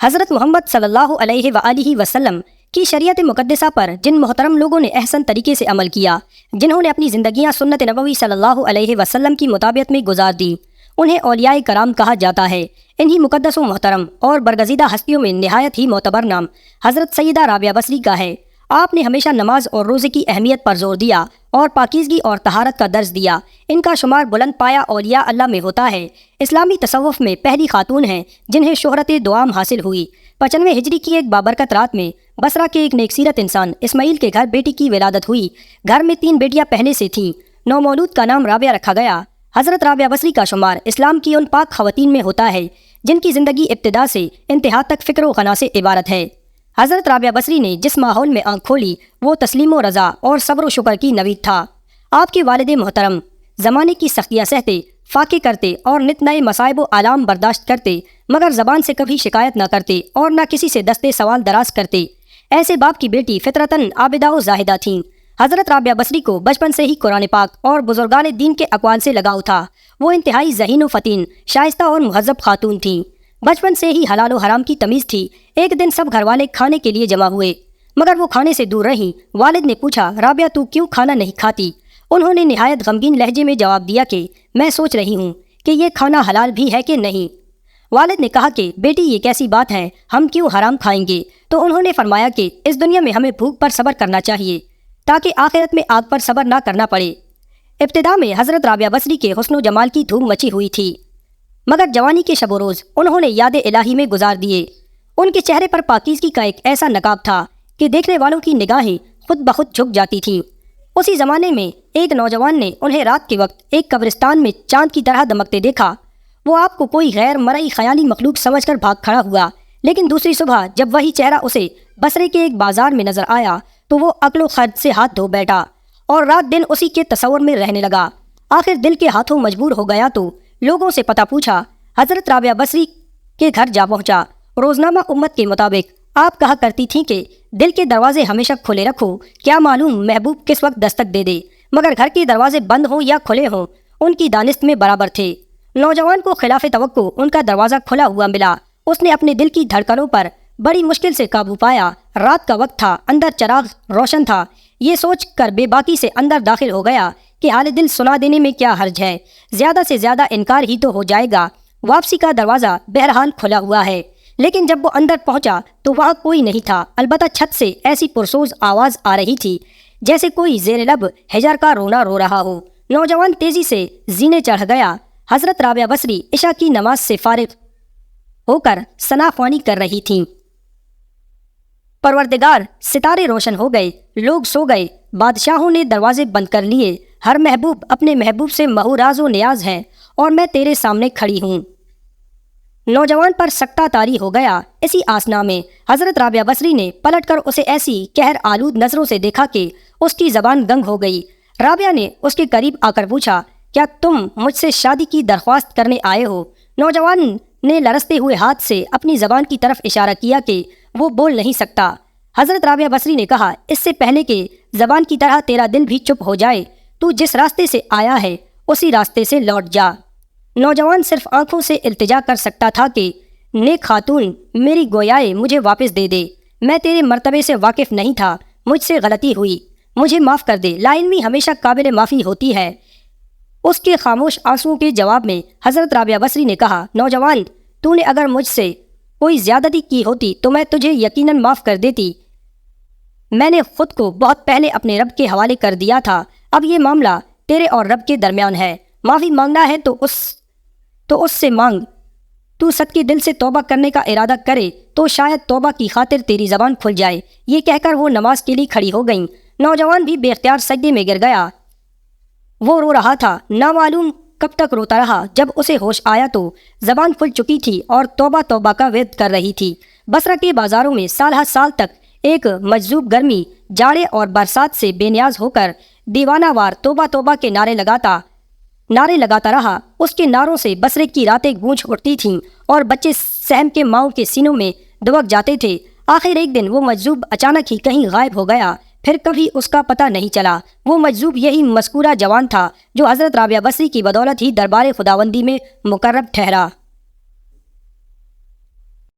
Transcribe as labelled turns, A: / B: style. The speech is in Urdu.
A: حضرت محمد صلی اللہ علیہ وآلہ وسلم کی شریعت مقدسہ پر جن محترم لوگوں نے احسن طریقے سے عمل کیا، جنہوں نے اپنی زندگیاں سنت نبوی صلی اللہ علیہ وسلم کی مطابقت میں گزار دی، انہیں اولیاء کرام کہا جاتا ہے۔ انہی مقدس و محترم اور برگزیدہ ہستیوں میں نہایت ہی معتبر نام حضرت سیدہ رابعہ بصری کا ہے۔ آپ نے ہمیشہ نماز اور روزے کی اہمیت پر زور دیا اور پاکیزگی اور طہارت کا درس دیا۔ ان کا شمار بلند پایا اولیاء اللہ میں ہوتا ہے۔ اسلامی تصوف میں پہلی خاتون ہیں جنہیں شہرت دوام حاصل ہوئی۔ 95 ہجری کی ایک بابرکت رات میں بصرہ کے ایک نیک سیرت انسان اسماعیل کے گھر بیٹی کی ولادت ہوئی۔ گھر میں 3 بیٹیاں پہلے سے تھیں۔ نومولود کا نام رابعہ رکھا گیا۔ حضرت رابعہ بصری کا شمار اسلام کی ان پاک خواتین میں ہوتا ہے جن کی زندگی ابتدا سے انتہا تک فکر و غنا سے عبارت ہے۔ حضرت رابعہ بصری نے جس ماحول میں آنکھ کھولی وہ تسلیم و رضا اور صبر و شکر کی نوید تھا۔ آپ کے والد محترم زمانے کی سختیاں سہتے، فاقے کرتے اور نت نئے مصائب و آلام برداشت کرتے، مگر زبان سے کبھی شکایت نہ کرتے اور نہ کسی سے دستے سوال دراز کرتے۔ ایسے باپ کی بیٹی فطرتاً عابدہ و زاہدہ تھیں۔ حضرت رابعہ بصری کو بچپن سے ہی قرآن پاک اور بزرگان دین کے اقوال سے لگاؤ تھا۔ وہ انتہائی ذہین و فطین، شائستہ اور مہذب خاتون تھیں۔ بچپن سے ہی حلال و حرام کی تمیز تھی۔ ایک دن سب گھر والے کھانے کے لیے جمع ہوئے، مگر وہ کھانے سے دور رہیں۔ والد نے پوچھا، رابعہ تو کیوں کھانا نہیں کھاتی؟ انہوں نے نہایت غمگین لہجے میں جواب دیا کہ میں سوچ رہی ہوں کہ یہ کھانا حلال بھی ہے کہ نہیں۔ والد نے کہا کہ بیٹی یہ کیسی بات ہے، ہم کیوں حرام کھائیں گے؟ تو انہوں نے فرمایا کہ اس دنیا میں ہمیں بھوک پر صبر کرنا چاہیے تاکہ آخرت میں آگ پر صبر نہ کرنا پڑے۔ ابتدا میں حضرت رابعہ بصری کے حسن و جمال کی دھوم مچی ہوئی تھی، مگر جوانی کے شب و روز انہوں نے یاد الہی میں گزار دیے۔ ان کے چہرے پر پاکیزگی کا ایک ایسا نقاب تھا کہ دیکھنے والوں کی نگاہیں خود بخود جھک جاتی تھیں۔ اسی زمانے میں ایک نوجوان نے انہیں رات کے وقت ایک قبرستان میں چاند کی طرح دمکتے دیکھا۔ وہ آپ کو کوئی غیر مرئی خیالی مخلوق سمجھ کر بھاگ کھڑا ہوا، لیکن دوسری صبح جب وہی چہرہ اسے بصرے کے ایک بازار میں نظر آیا تو وہ عقل و خرد سے ہاتھ دھو بیٹھا اور رات دن اسی کے تصور میں رہنے لگا۔ آخر دل کے ہاتھوں مجبور ہو گیا تو لوگوں سے پتہ پوچھا، حضرت رابعہ بصری کے گھر جا پہنچا۔ روزنامہ امت کے مطابق آپ کہا کرتی تھیں کہ دل کے دروازے ہمیشہ کھلے رکھو، کیا معلوم محبوب کس وقت دستک دے دے۔ مگر گھر کے دروازے بند ہوں یا کھلے ہوں، ان کی دانست میں برابر تھے۔ نوجوان کو خلاف توقع ان کا دروازہ کھلا ہوا ملا۔ اس نے اپنے دل کی دھڑکنوں پر بڑی مشکل سے قابو پایا۔ رات کا وقت تھا، اندر چراغ روشن تھا۔ یہ سوچ کر بے باکی سے اندر داخل ہو گیا کہ حال دل سنا دینے میں کیا حرج ہے، زیادہ سے زیادہ انکار ہی تو ہو جائے گا۔ واپسی کا دروازہ بہرحال کھلا ہوا ہے، لیکن جب وہ اندر پہنچا تو وہاں کوئی نہیں تھا، البتہ چھت سے ایسی پرسوز آواز آ رہی تھی جیسے کوئی زیر لب ہجر کا رونا رو رہا ہو۔ نوجوان تیزی سے زینے چڑھ گیا۔ حضرت رابعہ بصری عشاء کی نماز سے فارغ ہو کر ثنا خوانی کر رہی تھیں۔ پروردگار، ستارے روشن ہو گئے، لوگ سو گئے، بادشاہوں نے دروازے بند کر لیے، ہر محبوب اپنے محبوب سے محوراز و نیاز ہے اور میں تیرے سامنے کھڑی ہوں۔ نوجوان پر سکتہ طاری ہو گیا۔ اسی آسنا میں حضرت رابعہ بصری نے پلٹ کر اسے ایسی قہر آلود نظروں سے دیکھا کہ اس کی زبان گنگ ہو گئی۔ رابعہ نے اس کے قریب آ کر پوچھا، کیا تم مجھ سے شادی کی درخواست کرنے آئے ہو؟ نوجوان نے لرزتے ہوئے ہاتھ سے اپنی زبان کی طرف اشارہ کیا کہ وہ بول نہیں سکتا۔ حضرت رابعہ بصری نے کہا، اس سے پہلے کہ زبان کی طرح تیرا دل بھی چپ ہو جائے، تو جس راستے سے آیا ہے اسی راستے سے لوٹ جا۔ نوجوان صرف آنکھوں سے التجا کر سکتا تھا کہ نیک خاتون، میری گویائے مجھے واپس دے دے، میں تیرے مرتبے سے واقف نہیں تھا، مجھ سے غلطی ہوئی، مجھے معاف کر دے۔ لا علمی ہمیشہ قابل معافی ہوتی ہے۔ اس کے خاموش آنسوؤں کے جواب میں حضرت رابعہ بصری نے کہا، نوجوان، تو نے اگر مجھ سے کوئی زیادتی کی ہوتی تو میں تجھے یقیناً معاف کر دیتی۔ میں نے خود کو بہت پہلے اپنے رب کے حوالے کر دیا تھا، اب یہ معاملہ تیرے اور رب کے درمیان ہے۔ معافی مانگنا ہے تو اس سے مانگ۔ تو صدقے دل سے توبہ کرنے کا ارادہ کرے تو شاید توبہ کی خاطر تیری زبان کھل جائے۔ یہ کہہ کر وہ نماز کے لیے کھڑی ہو گئیں۔ نوجوان بھی بے اختیار سجدے میں گر گیا۔ وہ رو رہا تھا، نامعلوم کب تک روتا رہا۔ جب اسے ہوش آیا تو زبان کھل چکی تھی اور توبہ توبہ کا ورد کر رہی تھی۔ بصرہ کے بازاروں میں سال ہر سال تک ایک مجذوب گرمی جاڑے اور برسات سے بے نیاز ہو کر دیوانہ وار توبہ توبہ کے نعرے لگاتا رہا۔ اس کے نعروں سے بصرے کی راتیں گونج اٹھتی تھیں اور بچے سہم کے ماؤں کے سینوں میں دبک جاتے تھے۔ آخر ایک دن وہ مجذوب اچانک ہی کہیں غائب ہو گیا، پھر کبھی اس کا پتہ نہیں چلا۔ وہ مجذوب یہی مذکورہ جوان تھا جو حضرت رابعہ بصری کی بدولت ہی دربار خداوندی میں مقرب ٹھہرا۔